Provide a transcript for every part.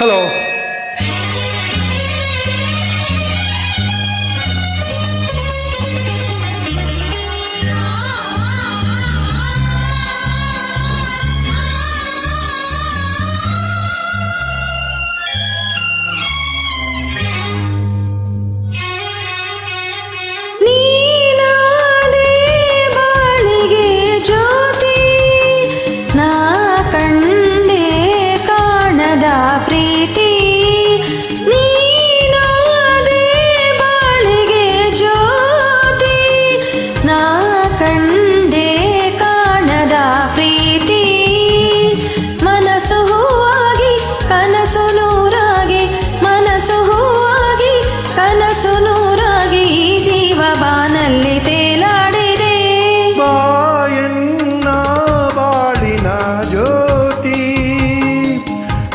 Hello.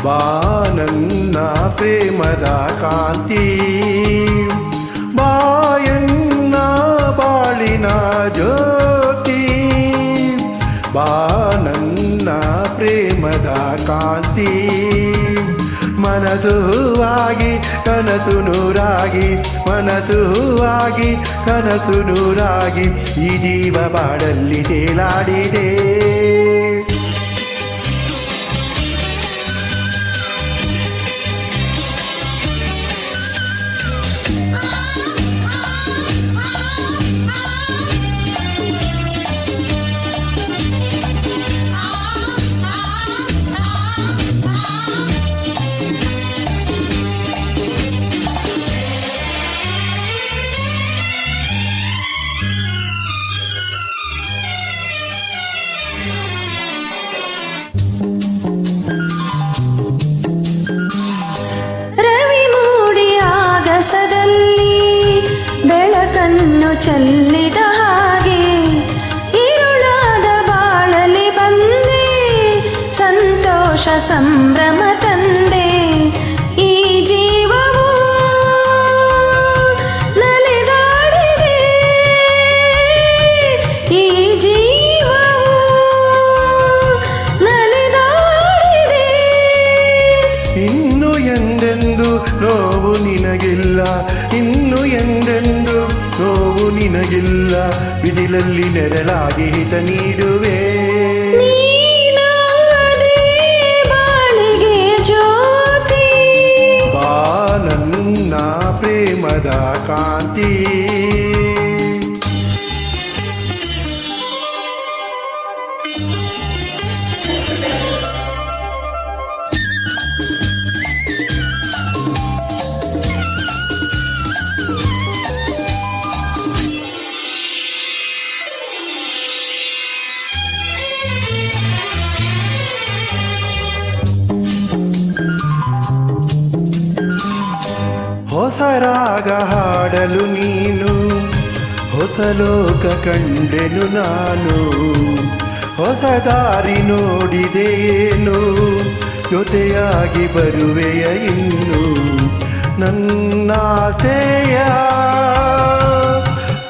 ಬಾನನ್ನ ಪ್ರೇಮದ ಕಾಂತಿ ಬಾಯನ್ನ ಬಾಳಿನ ಜ್ಯೋತಿ ಬಾನನ್ನ ಪ್ರೇಮದ ಕಾಂತಿ ಮನಸ್ಸು ಹೂವಾಗಿ ಕನಸು ನೂರಾಗಿ ಮನಸ್ಸು ಹೂವಾಗಿ ಕನಸು ನೂರಾಗಿ ಈ ಜೀವ ಬಾಡಲ್ಲಿ ತೇಲಾಡಿದೆ. ಚೆಲ್ಲಿದ ಹಾಗೆ ഇരുಳಾದ ಬಾಳಲಿ ಬಂದೆ ಸಂತೋಷ ಸಂಭ್ರಮ ತಂದೆ. ಈ ಜೀವವು ನಲಿದಾಡಿದೆ ಈ ಜೀವವು ನಲಿದಾಡಿದೆ. ಇನ್ನು ಎಂದೆಂದು ನೋವು ನಿನಗಿಲ್ಲ ಇನ್ನು ಎಂದೆಂದು ನೋವು ನಿನಗಿಲ್ಲ ಬಿದಿಲಲ್ಲಿ ನೆರಳಾಗಿ ಹಿತ ನೀಡುವೆ. ಬಾಳಿಗೆ ಜ್ಯೋತಿ ಬಾ ನನ್ನ ಪ್ರೇಮದ ಕಾಂತಿ. ಹೊಸ ರಾಗ ಹಾಡಲು ನೀನು ಹೊಸ ಲೋಕ ಕಂಡೆನು ನಾನು ಹೊಸ ದಾರಿ ನೋಡಿದೇನು ಜೊತೆಯಾಗಿ ಬರುವೆಯ ಇನ್ನು ನನ್ನಾಸೆಯ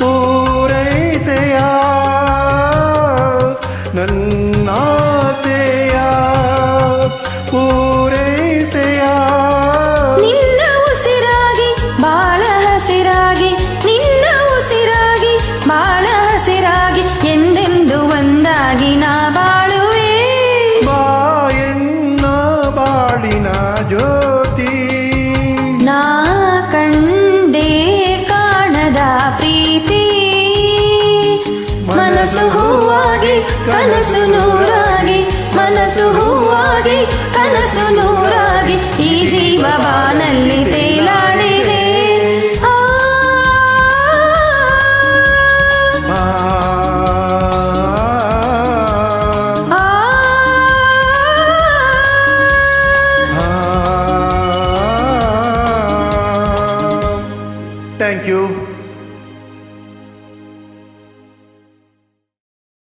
ಪೂರೈಸೆಯ ನನ್ನಾಸೆಯ ಪೂರೈಸೆಯ. ಎಂದೆಂದು ಒಂದಾಗಿ ನಾ ಬಾಳುವೆ ಬಾಯನ್ನ ಬಾಳಿನ ಜ್ಯೋತಿ ನಾ ಕಂಡೆ ಕಾಣದ ಪ್ರೀತಿ ಮನಸ್ಸು ಹೂವಾಗಿ ಕನಸು ನೂರಾಗಿ ಮನಸ್ಸು ಹೂವಾಗಿ ಕನಸು ನೂರಾಗಿ ಈ ಜೀವ ಬಾನಲ್ಲಿ ತೇಲಾಡಿದೆ. Thank you.